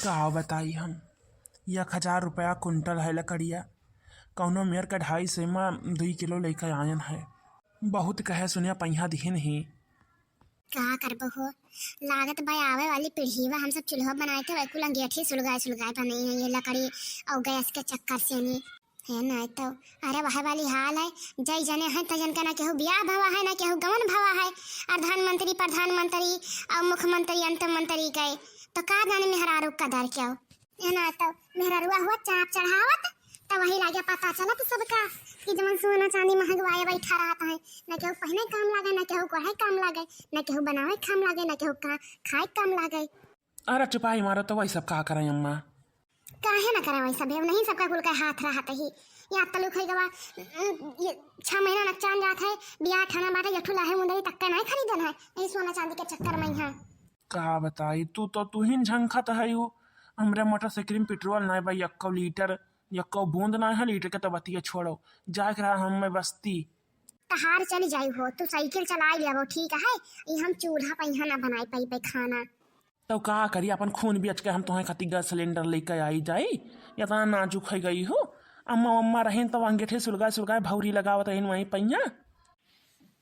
का बताई हम 1,000 रुपया कुंटल है लकड़िया। कौनो मेयर का 250 में 2 किलो लेकर आयन है। बहुत कहे सुनिया पहिया दिखिन ही। का करबो हो, लागत भाई आवे वाली पीढ़ी वा हम सब चूल्हा बनाए थे वैकुल अंगीठी सुलगाए सुलगाए बने हैं ये लकड़ी और गैस के चक्कर से नहीं है ना। तो अरे वह वाली हाल है, जय जने है तजन का ना केहू ब्याह भवा है ना केहू गवन भवा है। प्रधानमंत्री और मुख्यमंत्री अंत मंत्री गए तो का जाने मेहरारू का दर क्या है ना। तो मेहरारुआ हुआ चाप चढ़ावत तो वही लागे पता चला तो सबका कि जवन सोना चांदी महंगवाए बैठा रहता है। न केहू पहने काम लागे, न केहू पढ़ाई काम लागे, न केहू बनावे काम लागे, न केहू खाए काम लागे। अरे चुपाई मारो तो वही सब का करें अम्मा। काहे ना करे वैसा भेव नहीं सबका कुल का हाथ रहत ही। या तलुक है गवा ये 6 महीना नकचान जात है बियाह ठाना बाटे जठू लाहे मुंदरी तक नहीं खरीदन है यही सोना चांदी के चक्कर में यहाँ का बताई तू ही झंखत है यू। हमरे मोटरसाइकिल में पेट्रोल नहीं भाई 1 लीटर 1 बूंद ना है लीटर के तो बतिया छोड़ो जाए रहा हम में बस्ती तहार चली जाई हो। तू साइकिल चला लिया वो ठीक है, ये हम चूल्हा पे यहाँ ना बनाई पाई पे खाना। तो का करी अपन खून बेच के हम तुम्हें खातिर गैस सिलेंडर लेकर आई जाई या तो नाजुक है गई हो। अम्मा अम्मा रहें तो अंगीठे सुलगाए भौरी लगावत रहें वहीं पहिया।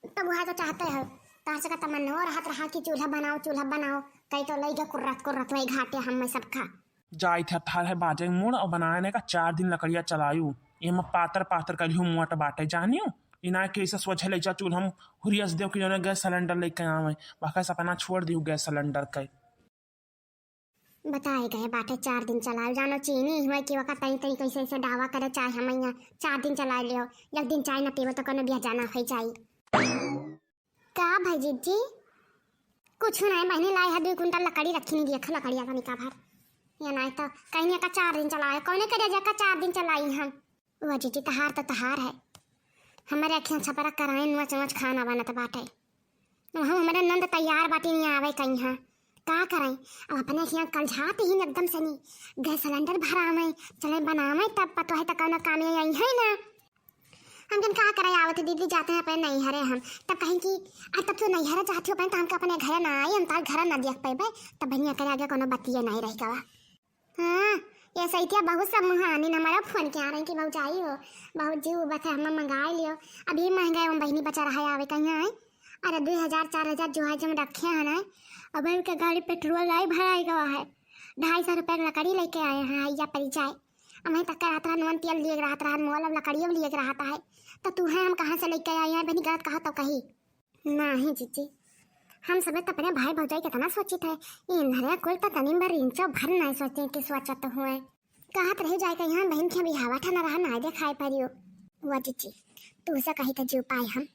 तब वह तो चाहते हो तार से का तमन्ना रहत रहा कि चूल्हा बनाओ कई तो लई गया कुर्रत वही घाटे हम में सब खा जाए थे थाल है बाजे मुड़ और बनाने का 4 दिन लकड़िया चलायू ये मैं पातर करियो मुआट बाटे जानियो इना के ऐसा सोच ले जा चूल हम हुरियस देव कि गैस सिलेंडर लेके आवे बाकी सपना छोड़ दियो गैस सिलेंडर के बताए गए बाटे 4 दिन चलाओ जानो चीनी हुआ कि वका तई कैसे ऐसे दावा करे चाहे हम यहाँ 4 दिन चला लियो। एक दिन चाय न पीबो तो कोनो बिया जाना है जाई का भाई जी कुछ नहीं बहनी लाई है 2 कुंटल लकड़ी रखी नहीं दिया लकड़िया का निका भर या नहीं तो कहीं का 4 दिन चलाए कौन करे जाकर 4 दिन चलाई हम वो जी तहार तो तहार है। हमारे अखियाँ छपरा कराए नुआ चम्मच खाना बनत बाटे हम हमारे नंद तैयार बाटी नहीं आवे कहीं हाँ का करें। अब अपने यहाँ कल झाते ही एकदम से नहीं गैस सिलेंडर भरावे चले बनावे तब पता है तक काम यही है ना। हम जन का करे आवत दीदी जाते हैं अपने नहीं हरे हम तब कहीं कि तब तो नहीं हरे चाहती हो तो हम अपने घर ना आई हम तार घर ना देख पाए तब भैया करे आगे कोनो बतिया नहीं रही गवा। हाँ ये सही थी बहुत सब मुहानी हमारा फोन किया रहे कि बहुत चाहिए हो बहुत जी बस हम मंगा लियो अभी महंगा है बहनी बचा रहा है आवे कहीं आए। अरे 2,000-4,000 जो है जब रखे हैं ना अब उनके गाड़ी पेट्रोल लाई भराई गवा है 250 रुपये लकड़ी लेके आए हैं या परिचय हमें तक रात नवन तेल लिए रहा मोल अब लकड़ियों लिए रहा है तो तू है हम कहाँ से लेके आए हैं बहनी गलत कहा तो कही नहीं जीजी हम सब तो अपने भाई भौजाई कितना सोचित है इन कुल तो तनी बार इंचो भर नहीं सोचे कि सोचत हुए कहत रह जाए यहाँ बहन के अभी हवा ठना रहा ना देखाई पारियो हुआ जीजी तू से कही तो जीव पाए हम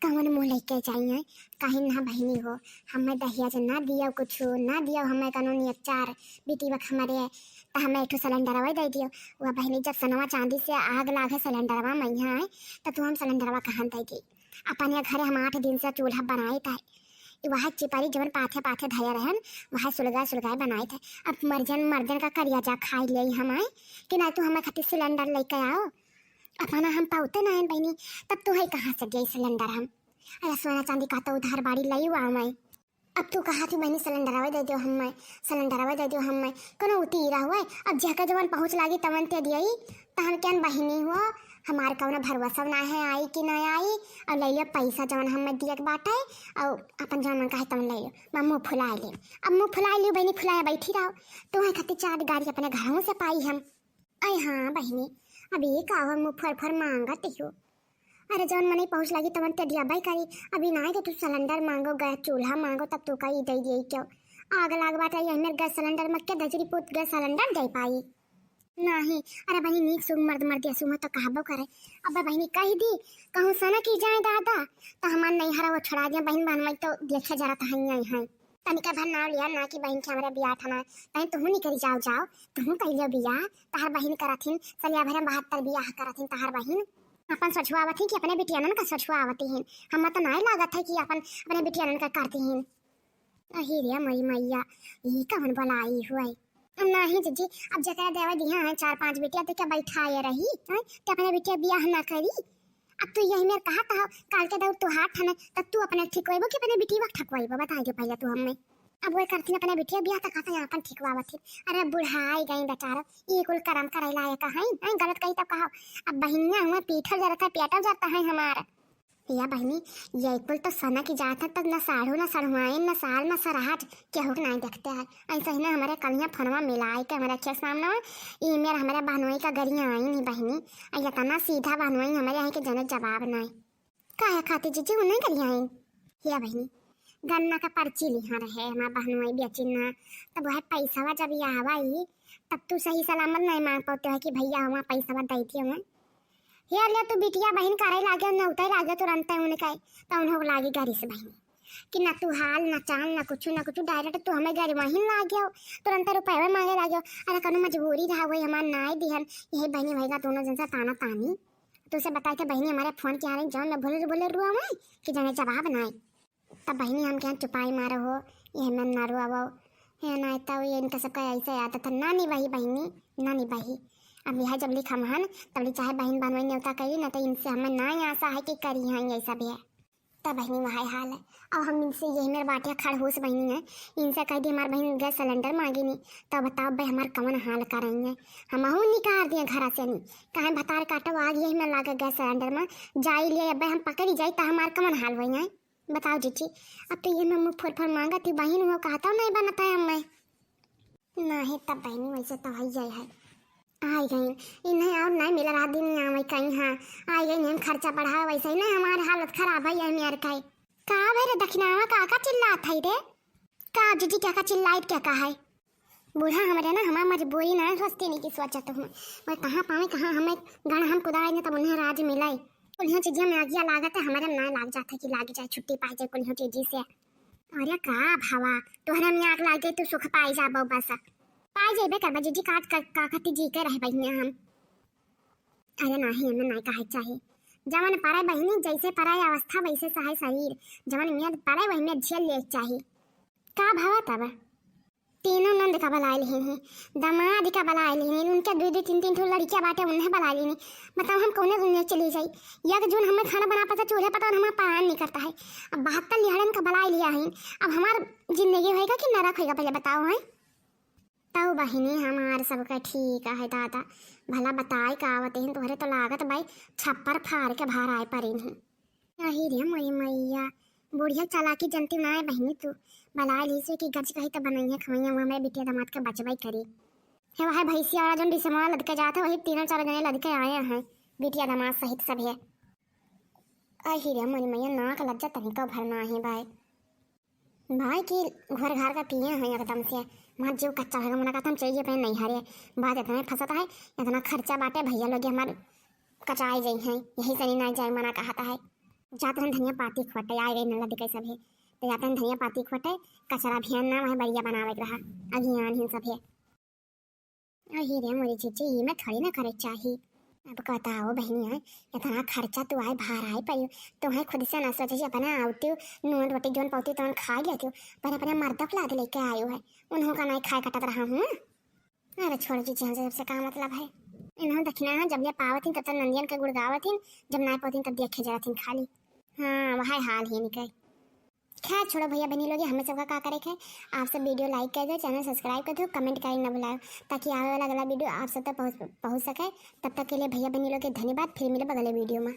कौन मुँह लेके जाइए कहीं ना बहनी हो हमें दहिया जो ना दिया कुछ ना दिया हमें कानूनी अचार बेटी वक्त हमारे तो हमें एक सिलेंडरवा दे दियो वह बहनी जब सनवा चांदी से आग लागे सिलेंडरवा में यहाँ आए तो तू हम सिलेंडरवा कहाँ देगी अपन ये घर हम 8 दिन से चूल्हा बनाए थे वह चिपारी जवन पाथे धैया रहन वह सुलगाए बनाए थे। अब मर्जन का करिया जा खाई ले हम आए कि ना तू हमें खातिर सिलेंडर लेके आओ अपना हम पाते ना बहनी तब तू है कहाँ से गई सिलेंडर हम अरे सोना चांदी का तो उधार बाड़ी लई हुआ मैं अब तू कहा थी बहनी सिलेंडरवा दे दियो हमें कोनो उतीरा हुआ अब जहका जवन पहुँच लागी तवन ते दिया तो हम क्या बहनी हुआ हमारे कौन भरोसा ना है आई कि ना आई और ले लियो पैसा जवन हमें दिया के बाटे और अपन जवन मन कहे तवन ले लियो मैं मुँह फुला लियो अब मुँह फुला लियो बहनी फुलाया बैठी रहो तो है खातिर 4 गाड़ी अपने घरों से पाई हम अरे हाँ बहनी अभी का मुँह फर मांगत हो अरे जवन मनी पहुँच लगी तवन ते दिया भाई करी अभी ना है कि तू सिलेंडर मांगो गैस चूल्हा मांगो तब तू कही दे दिए क्यों आग लाग बाटा यही गैस सिलेंडर में क्या दजरी पुत गैस सिलेंडर दे पाई नहीं। अरे बहनी नीक सुम मर्द सुम तो कहबो करे अब बहनी कही दी कहूँ सना की जाए दादा तो हमार नहीं हरा वो छोड़ा दिया बहन बहन मैं तो देखे जरा तो है तनिका भर नाव लिया ना कि बहन के हमारे बियाह ठना बहन तुम नहीं करी जाओ तुम कह लियो बियाह तहार बहन करथिन सलिया भरे 72 बियाह करथिन तहार बहन अपन सछुआवत ही कि अपने बिटियानन का सछुआवती हैं हम तो नहीं लागत है कि अपन अपने बिटियानन का करती हैं। अही रे मई मैया ये कौन बुलाई हुआ नहीं जीजी अब जकरा देवा दिया है 4-5 बेटिया तो क्या बैठाए रही है तो अपने बेटिया बियाह ना करी अब तू यही मेरे कहा था काल के दौर तू हाथ ठने तब तू अपने ठिकवाइबो कि अपने बेटी वक्त ठकवाइबो बता दे पहले तू हमें अब वो करथिन अपने बिटिया बियाह तक आता यहाँ अपन ठिकवावत थी। अरे बुढ़ाई गई बेचारा, ये कुल करम करे लायक है नहीं, गलत कही तब कहो। अब बहिनिया हुआ पीठल जाता है पेटल जाता है हमारा। या बहनी ये कुल तो सना की जात है, तब न साढ़ू न सढ़ुआई न साल न सराहट केहू के नहीं देखते है। ऐसा ही ना हमारे कलियाँ फनवा मिलाई के हमारे अच्छे सामने ये मेरा हमारे बहनोई का गरिया आई नहीं बहनी। या तना सीधा बहनोई हमारे यहाँ के जन जवाब नहीं काहे खाती जीजी उन्हें गरिया आई। या बहनी गन्ना का पर्ची लिखा रहे हमारा बहनोई बेचिना, तब वह पैसा जब ये आवाई तब तू सही सलामत नहीं मांग पाते है कि भैया हमारा पैसा दी थी हमें। ये ले तू बिटिया बहन करे लागे न उतर लागे तुरंत उन्हें कहे तो उन्हें लागी गाड़ी से बहनी कि ना तू हाल ना चाल ना कुछ डायरेक्ट तू हमें गाड़ी वहीं लागे तुरंत रुपये मांगे लागे। अरे कनो मजबूरी रहा वही हमारा नाई दिहन यही बहनी भैया दोनों जन से ताना तानी तो उसे बताए थे बहनी हमारे फोन किया रही जाओ मैं बोले रुआ मैं कि जने जवाब नहीं। तब बहनी हम क्या चुपाई मारो हो ये मैं ना रुआ वो है ना तो ये इनका सबका ऐसा याद था ना नहीं वही बहनी ना नहीं वही। अब यह जब लिखा हन तब चाहे बहन बनवाई न्योता करी ना तो इनसे हमें ना आशा है कि करी हैं ये सब है। तब बहनी वही हाल है। और हम इनसे यही मेरे बाटिया खड़हूस बहनी है, इनसे कह दी हमारे बहन गैस सिलेंडर मांगी नहीं तो बताओ भाई हमारे कमन हाल करेंगे। हम निकाल दिए घर से नहीं कहें भतार काटो आ गई मैं लाकर गैस सिलेंडर में जाई लिए अब हम पकड़ी जाई तो हमारे कमन हाल हुई है बताओ जीजी। अब तो ये मैं मुँह फोड़ मांगा थी बहन वो कहता नहीं बनता है हमें नहीं। तब बहनी वैसे तो वही जाए है आई गई इन्हें और नहीं मिला रात दिन यहाँ कहीं हाँ आई गई हम खर्चा बढ़ा वैसे ही ना हमारी हालत खराब है यही मेरे का भाई रे दक्षिणावा का चिल्ला था रे का जीजी क्या का चिल्लाइत क्या का है बूढ़ा हमारे ना हमारी मजबूरी ना सोचती नहीं कि सोचत हूँ मैं कहाँ पावे कहाँ हमें गण हम कुदाएंगे तब उन्हें राज मिलाई उन्हें चीजें में आगिया लागत है हमारे ना लाग जाता कि लाग जाए छुट्टी पाई जाए कुल चीजी से। अरे का भावा तोहरा में आग लागे तू सुख पाई जा बस पाई जेबे करबा जीजी का खती जी के रह बहिनी हम। अरे नहीं हमें नहीं कहे चाहिए जवन पराय बहिनी जैसे पराय अवस्था वैसे सहाय शरीर जवन में पराय वही में झेल ले चाहिए का भावा तब तीनों नंद का बला ली हैं दामाद का बला ली हैं उनके दो दो तीन तीन ठो लड़कियां बाटे उन्हें बला ली बताओ हम कौन दुनिया चली जाई यक जोन हमें खाना बना पाता चूल्हे पता हमारा पान नहीं करता है। अब 72 लिहाड़न का बला लिया है अब हमार जिंदगी होएगा कि नरक होएगा पहले बताओ है। तब बहिनी हमारे सबका ठीक है दादा भला बताए का आवत हैं तोहरे तो लागत भाई छप्पर फाड़ के बाहर आए पर यही रे मोरी मैया बुढ़िया चालाकी जनती ना है बहनी तू बला ली से कि गज कही तो बनैया खवैया वो मेरे बिटिया दामाद के बचवाई करी है वह भैंसिया वाला जो डिसमा लदके जाते वही 3-4 जने लदके आए हैं बिटिया दामाद सहित सब है। अही रे मोरी मैया नाक लज्जा तनिका भरना है भाई की घर घर का पिए हैं एकदम से मत जो कच्चा है मना कहता हम चाहिए पे नहीं हरे बात इतना फंसता है इतना खर्चा बाटे भैया लोग हमारे कचाए जाई हैं यही से नहीं जाए मना कहता है जाते हैं धनिया पाती खोटे आ गई नला दिखे सब है तो जाते हैं धनिया पाती खोटे कचरा अभियान ना वह बढ़िया बनावे रहा अभियान ही सब है। अही रे मोरी चीची ये मैं थोड़ी ना करे चाहिए। अब कहता हो बहनी है इतना खर्चा तू आए बाहर आए पर तुम्हें खुद से ना सोचे अपना आती नून रोटी जोन पाती तो खा लेती हूँ पर अपने मर्द को लाद लेके आयो है उन्हों का नहीं खाए कटक रहा हूँ। अरे छोड़ चीची हमसे सबसे क्या मतलब है इन्होंने दक्षिणा जब ये पावती तब तक नंदियन के गुड़गावती जब ना पाती तब देखे जाती खाली हाँ वही हाल ही निकल। खैर छोड़ो भैया बहनी लोग हमें सबका क्या करे है आप सब वीडियो लाइक कर दो चैनल सब्सक्राइब कर दो कमेंट करना न भुलाओ ताकि आगे वाला अगला वीडियो आप सब तक पहुँच सके। तब तक के लिए भैया बहनी लोग धन्यवाद फिर मिले अगले वीडियो में।